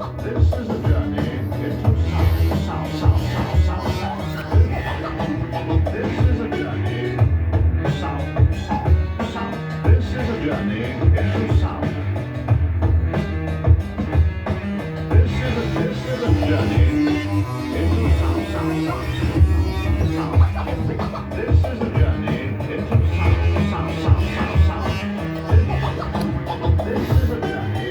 This is a journey into sound, sound, sound, sound, sound, sound. This is a journey, sound, sound, sound. This is a journey into sound. This is a journey into sound, sound, sound, sound. This is a journey into sound, sound, sound, sound, sound. This is a journey.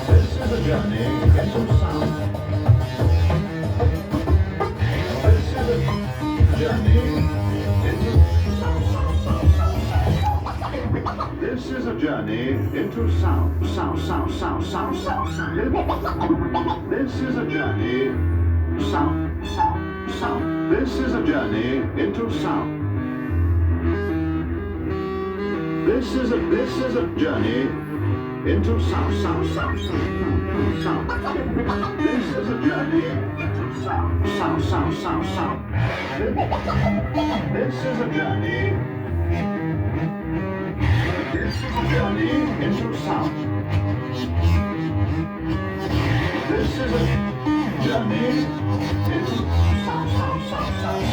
This is a journey into sound. This is a journey into sound, sound, sound. This is a journey into sound, sound, sound, sound, sound, sound, sound. This is a journey, sound, sound, sound. This is a journey into sound. This is a journey into sound, sound, sound, sound, sound. This is a journey into sound, sound, sound, sound, sound. This is a journey. This is a journey into sound. This is a journey into sound, sound, sound, sound.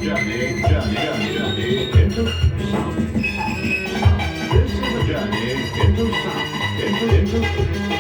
Journey into sound. This is a journey into sound. Into